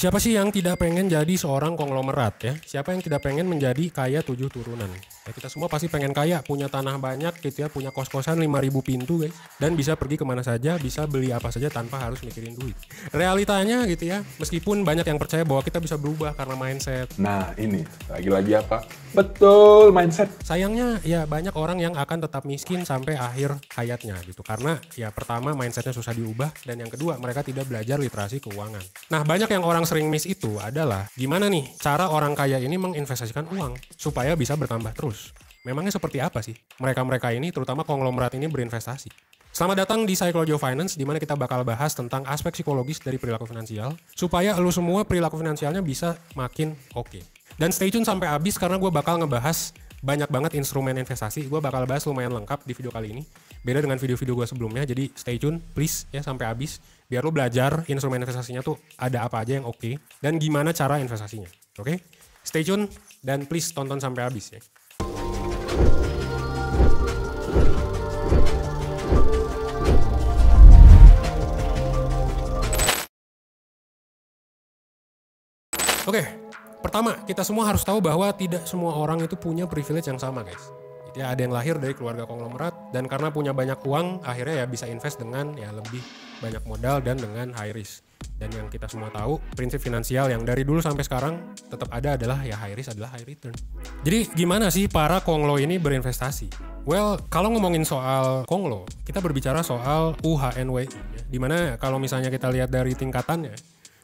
Siapa sih yang tidak pengen jadi seorang konglomerat ya? Siapa yang tidak pengen menjadi kaya 7 turunan? Ya, kita semua pasti pengen kaya, punya tanah banyak gitu ya, punya kos-kosan 5.000 pintu guys. Dan bisa pergi kemana saja, bisa beli apa saja tanpa harus mikirin duit. Realitanya gitu ya, meskipun banyak yang percaya bahwa kita bisa berubah karena mindset. Nah ini, lagi-lagi apa? Betul, mindset. Sayangnya ya banyak orang yang akan tetap miskin sampai akhir hayatnya gitu. Karena ya pertama mindsetnya susah diubah, dan yang kedua mereka tidak belajar literasi keuangan. Nah banyak yang orang sering miss itu adalah gimana nih cara orang kaya ini menginvestasikan uang supaya bisa bertambah terus. Memangnya seperti apa sih mereka-mereka ini, terutama konglomerat ini, berinvestasi? Selamat datang di Psychology of Finance, di mana kita bakal bahas tentang aspek psikologis dari perilaku finansial supaya lu semua perilaku finansialnya bisa makin oke. Dan stay tune sampai habis karena gue bakal ngebahas banyak banget instrumen investasi. Gue bakal bahas lumayan lengkap di video kali ini, beda dengan video-video gue sebelumnya. Jadi stay tune please ya sampai habis biar lo belajar instrumen investasinya tuh ada apa aja yang oke dan gimana cara investasinya. Oke? Stay tune dan please tonton sampai habis ya. Oke, pertama kita semua harus tahu bahwa tidak semua orang itu punya privilege yang sama guys. Ya, ada yang lahir dari keluarga konglomerat dan karena punya banyak uang akhirnya ya bisa invest dengan ya lebih banyak modal dan dengan high risk. Dan yang kita semua tahu prinsip finansial yang dari dulu sampai sekarang tetap ada adalah ya high risk adalah high return. Jadi gimana sih para konglo ini berinvestasi? Well, kalau ngomongin soal konglo, kita berbicara soal UHNWI ya. Dimana kalau misalnya kita lihat dari tingkatannya,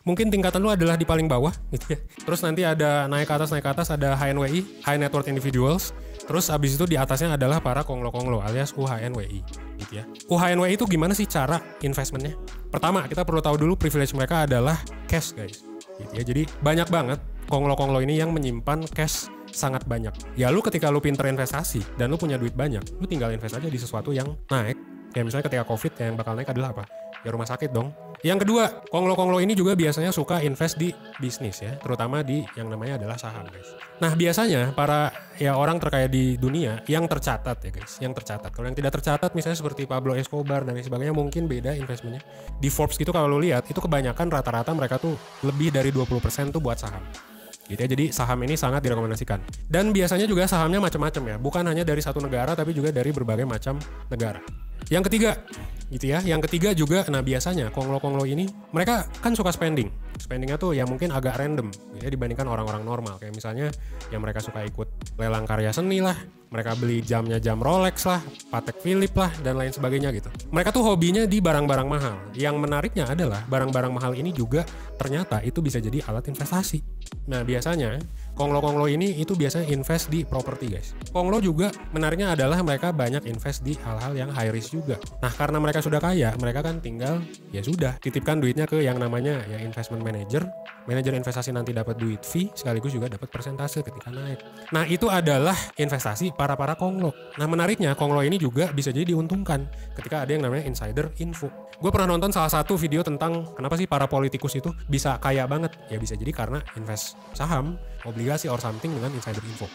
mungkin tingkatan lu adalah di paling bawah gitu ya. Terus nanti ada naik ke atas ada HNWI, High Net Worth Individuals. Terus abis itu di atasnya adalah para konglo-konglo alias UHNWI gitu ya. UHNWI itu gimana sih cara investmentnya? Pertama kita perlu tahu dulu privilege mereka adalah cash guys gitu ya. Jadi banyak banget konglo-konglo ini yang menyimpan cash sangat banyak. Ya lu ketika lu pinter investasi dan lu punya duit banyak, lu tinggal invest aja di sesuatu yang naik. Kayak misalnya ketika COVID yang bakal naik adalah apa? Ya rumah sakit dong. Yang kedua, konglo-konglo ini juga biasanya suka invest di bisnis ya, terutama di yang namanya adalah saham guys. Nah biasanya para ya orang terkaya di dunia yang tercatat ya guys, yang tercatat. Kalau yang tidak tercatat misalnya seperti Pablo Escobar dan lain sebagainya mungkin beda investmentnya. Di Forbes gitu kalau lo lihat itu kebanyakan rata-rata mereka tuh lebih dari 20% tuh buat saham. Gitu ya, jadi saham ini sangat direkomendasikan. Dan biasanya juga sahamnya macam-macam ya, bukan hanya dari satu negara tapi juga dari berbagai macam negara. Yang ketiga, gitu ya. Yang ketiga juga, nah biasanya konglo-konglo ini mereka kan suka spending. Spendingnya tuh ya mungkin agak random gitu ya, dibandingkan orang-orang normal. Kayak misalnya ya mereka suka ikut lelang karya seni lah, mereka beli jamnya jam Rolex lah, Patek Philippe lah, dan lain sebagainya gitu. Mereka tuh hobinya di barang-barang mahal. Yang menariknya adalah barang-barang mahal ini juga ternyata itu bisa jadi alat investasi. Nah biasanya konglo-konglo ini itu biasanya invest di properti guys. Konglo juga menariknya adalah mereka banyak invest di hal-hal yang high risk juga. Nah karena mereka sudah kaya, mereka kan tinggal ya sudah titipkan duitnya ke yang namanya ya investment manager. Manajer investasi nanti dapat duit fee sekaligus juga dapat persentase ketika naik. Nah itu adalah investasi para konglo. Nah menariknya konglo ini juga bisa jadi diuntungkan ketika ada yang namanya insider info. Gue pernah nonton salah satu video tentang kenapa sih para politikus itu bisa kaya banget. Ya bisa jadi karena invest saham, obligasi or something dengan insider info.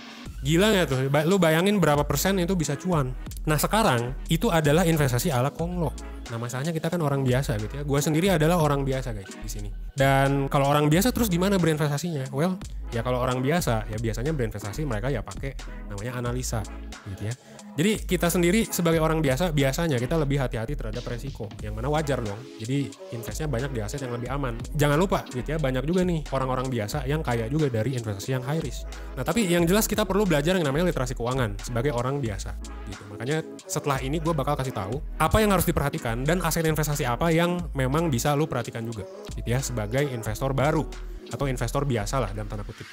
Gila gak tuh? Lu bayangin berapa persen itu bisa cuan. Nah sekarang itu adalah investasi ala konglo. Nah masalahnya kita kan orang biasa gitu ya. Gue sendiri adalah orang biasa guys di sini. Dan kalau orang biasa terus gimana berinvestasinya? Well, ya kalau orang biasa ya biasanya berinvestasi mereka ya pakai namanya analisa gitu ya. Jadi kita sendiri sebagai orang biasa biasanya kita lebih hati-hati terhadap resiko, yang mana wajar dong. Jadi investnya banyak di aset yang lebih aman. Jangan lupa gitu ya, banyak juga nih orang-orang biasa yang kaya juga dari investasi yang high risk. Nah tapi yang jelas kita perlu belajar yang namanya literasi keuangan sebagai orang biasa gitu. Makanya setelah ini gue bakal kasih tahu apa yang harus diperhatikan dan aset investasi apa yang memang bisa lu perhatikan juga gitu ya sebagai investor baru atau investor biasa lah dalam tanda kutip.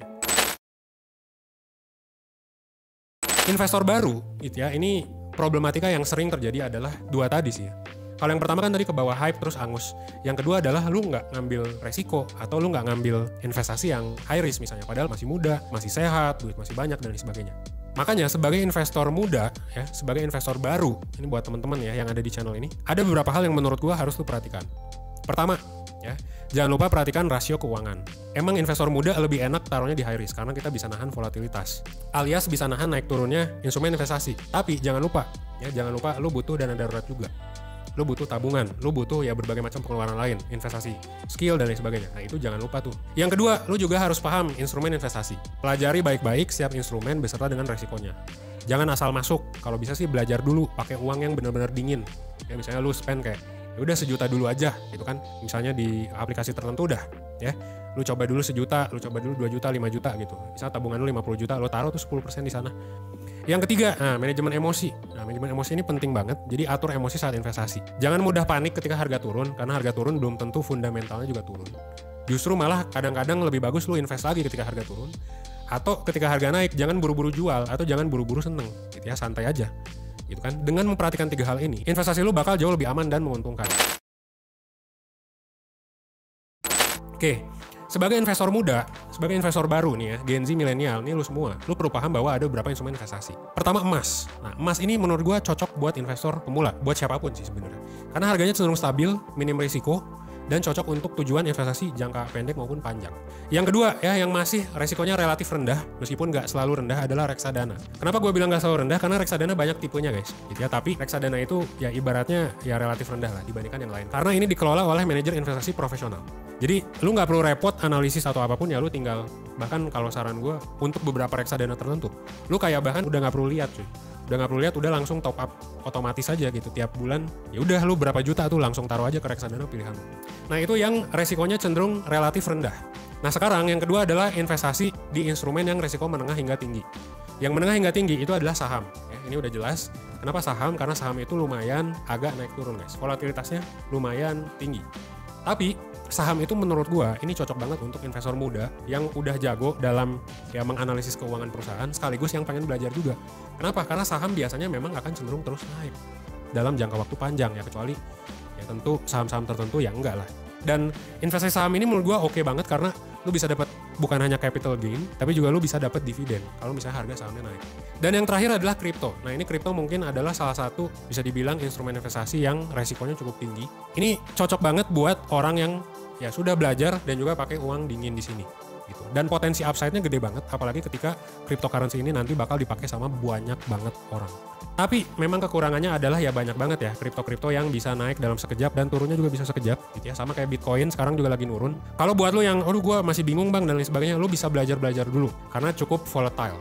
Investor baru gitu ya, ini problematika yang sering terjadi adalah dua tadi sih ya. Kalau yang pertama kan tadi ke bawah hype terus angus. Yang kedua adalah lu nggak ngambil resiko atau lu nggak ngambil investasi yang high risk misalnya. Padahal masih muda, masih sehat, duit masih banyak dan lain sebagainya. Makanya sebagai investor muda ya, sebagai investor baru, ini buat teman-teman ya yang ada di channel ini, ada beberapa hal yang menurut gua harus lu perhatikan. Pertama ya, jangan lupa perhatikan rasio keuangan. Emang investor muda lebih enak taruhnya di high risk karena kita bisa nahan volatilitas, alias bisa nahan naik turunnya instrumen investasi. Tapi jangan lupa ya, jangan lupa lu butuh dana darurat juga. lu butuh tabungan, lu butuh ya berbagai macam pengeluaran lain, investasi, skill dan lain sebagainya. Nah itu jangan lupa tuh. Yang kedua, lu juga harus paham instrumen investasi. Pelajari baik-baik setiap instrumen beserta dengan resikonya. Jangan asal masuk. Kalau bisa sih belajar dulu, pakai uang yang benar-benar dingin. Ya misalnya lu spend kayak ya udah 1 juta dulu aja gitu kan. Misalnya di aplikasi tertentu udah ya. Lu coba dulu 1 juta, lu coba dulu 2 juta, 5 juta gitu. Misal tabungan lu 50 juta, lu taruh tuh 10% di sana. Yang ketiga, manajemen emosi. Nah, manajemen emosi ini penting banget. Jadi atur emosi saat investasi. Jangan mudah panik ketika harga turun, karena harga turun belum tentu fundamentalnya juga turun. Justru malah kadang-kadang lebih bagus lu invest lagi ketika harga turun. Atau ketika harga naik, jangan buru-buru jual atau jangan buru-buru seneng. Gitu ya, santai aja. Gitu kan. Dengan memperhatikan 3 hal ini, investasi lu bakal jauh lebih aman dan menguntungkan. Oke. Sebagai investor muda, sebagai investor baru nih ya, Gen Z milenial, nih lu semua, lu perlu paham bahwa ada beberapa instrumen investasi. Pertama emas. Nah, emas ini menurut gua cocok buat investor pemula, buat siapapun sih sebenarnya. Karena harganya cenderung stabil, minim risiko, dan cocok untuk tujuan investasi jangka pendek maupun panjang. Yang kedua ya, yang masih resikonya relatif rendah, meskipun nggak selalu rendah, adalah reksadana. Kenapa gue bilang nggak selalu rendah? Karena reksadana banyak tipenya guys, gitu ya. Tapi reksadana itu ya ibaratnya ya relatif rendah lah dibandingkan yang lain. Karena ini dikelola oleh manajer investasi profesional. Jadi lu nggak perlu repot analisis atau apapun ya, lu tinggal, bahkan kalau saran gue untuk beberapa reksadana tertentu, lu kayak bahkan udah nggak perlu lihat cuy. Udah nggak perlu lihat, udah langsung top up otomatis aja gitu tiap bulan. Ya udah lu berapa juta tuh langsung taruh aja ke reksadana pilihan. Nah itu yang resikonya cenderung relatif rendah. Nah sekarang yang kedua adalah investasi di instrumen yang resiko menengah hingga tinggi. Yang menengah hingga tinggi itu adalah saham. Ya, ini udah jelas. Kenapa saham? Karena saham itu lumayan agak naik turun guys. Volatilitasnya lumayan tinggi. Tapi saham itu menurut gua ini cocok banget untuk investor muda yang udah jago dalam ya menganalisis keuangan perusahaan sekaligus yang pengen belajar juga. Kenapa? Karena saham biasanya memang akan cenderung terus naik dalam jangka waktu panjang ya, kecuali ya tentu saham-saham tertentu ya enggak lah. Dan investasi saham ini menurut gua oke banget karena lu bisa dapat bukan hanya capital gain, tapi juga lu bisa dapat dividen kalau misalnya harga sahamnya naik. Dan yang terakhir adalah kripto. Nah ini kripto mungkin adalah salah satu bisa dibilang instrumen investasi yang resikonya cukup tinggi. Ini cocok banget buat orang yang ya sudah belajar dan juga pakai uang dingin di sini. Gitu. Dan potensi upside-nya gede banget, apalagi ketika cryptocurrency ini nanti bakal dipakai sama banyak banget orang. Tapi memang kekurangannya adalah ya banyak banget ya kripto-kripto yang bisa naik dalam sekejap dan turunnya juga bisa sekejap gitu ya. Sama kayak Bitcoin sekarang juga lagi nurun. Kalau buat lo yang aduh gue masih bingung bang dan lain sebagainya, lo bisa belajar dulu karena cukup volatile.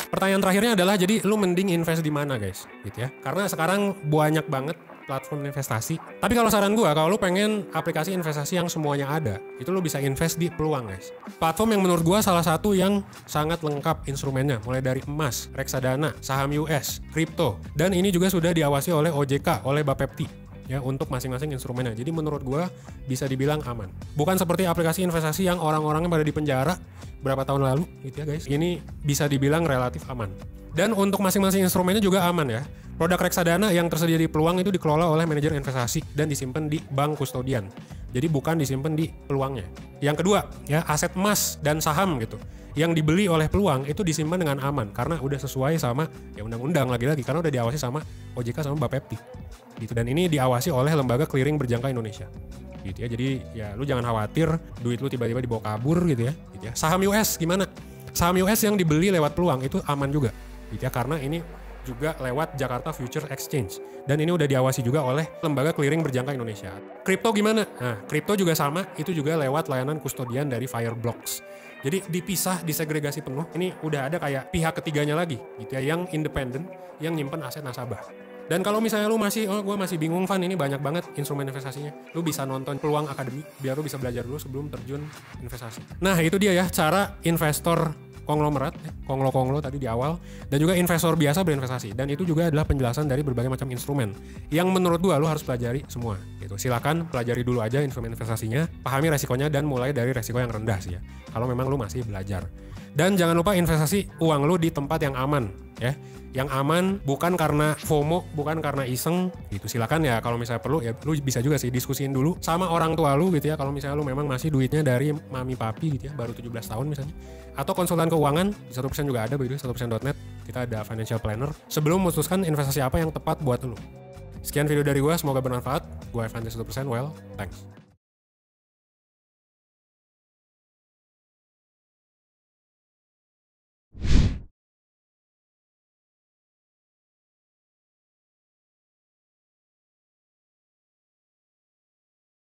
Pertanyaan terakhirnya adalah jadi lu mending invest di mana guys gitu ya. Karena sekarang banyak banget platform investasi. Tapi kalau saran gue, kalau lu pengen aplikasi investasi yang semuanya ada, itu lu bisa invest di Peluang guys. Platform yang menurut gue salah satu yang sangat lengkap instrumennya, mulai dari emas, reksadana, saham US, kripto, dan ini juga sudah diawasi oleh OJK, oleh Bapepti ya untuk masing-masing instrumennya. Jadi menurut gue bisa dibilang aman. Bukan seperti aplikasi investasi yang orang-orangnya pada di penjara berapa tahun lalu gitu ya guys. Ini bisa dibilang relatif aman. Dan untuk masing-masing instrumennya juga aman ya. Produk reksadana yang tersedia di Peluang itu dikelola oleh manajer investasi dan disimpan di bank kustodian. Jadi bukan disimpan di Peluangnya. Yang kedua, ya aset emas dan saham gitu. Yang dibeli oleh Peluang itu disimpan dengan aman karena udah sesuai sama ya undang-undang lagi-lagi karena udah diawasi sama OJK sama Bapepti. Gitu, dan ini diawasi oleh lembaga clearing berjangka Indonesia. Gitu ya. Jadi ya lu jangan khawatir duit lu tiba-tiba dibawa kabur gitu ya. Gitu ya. Saham US gimana? Saham US yang dibeli lewat Peluang itu aman juga. Gitu ya, karena ini juga lewat Jakarta Future Exchange. Dan ini udah diawasi juga oleh lembaga clearing berjangka Indonesia. Kripto gimana? Nah, kripto juga sama, itu juga lewat layanan kustodian dari Fireblocks. Jadi dipisah, disegregasi penuh. Ini udah ada kayak pihak ketiganya lagi, gitu ya, yang independen, yang nyimpen aset nasabah. Dan kalau misalnya lu masih, gue masih bingung Van, ini banyak banget instrumen investasinya. Lu bisa nonton Peluang Academy, biar lu bisa belajar dulu sebelum terjun investasi. Nah itu dia ya, cara investor konglomerat, konglo tadi di awal, dan juga investor biasa berinvestasi. Dan itu juga adalah penjelasan dari berbagai macam instrumen yang menurut gua lu harus pelajari semua. Gitu. Silakan pelajari dulu aja instrumen investasinya, pahami resikonya dan mulai dari resiko yang rendah sih ya. Kalau memang lu masih belajar. Dan jangan lupa investasi uang lu di tempat yang aman ya. Yang aman bukan karena FOMO, bukan karena iseng gitu. Silakan ya kalau misalnya perlu ya lu bisa juga sih diskusiin dulu sama orang tua lu gitu ya. Kalau misalnya lu memang masih duitnya dari mami papi gitu ya, baru 17 tahun misalnya. Atau konsultan keuangan, 1% juga ada begitu, 1%.net. Kita ada financial planner sebelum memutuskan investasi apa yang tepat buat lu. Sekian video dari gua, semoga bermanfaat. Gua Evan 1%, well, thanks.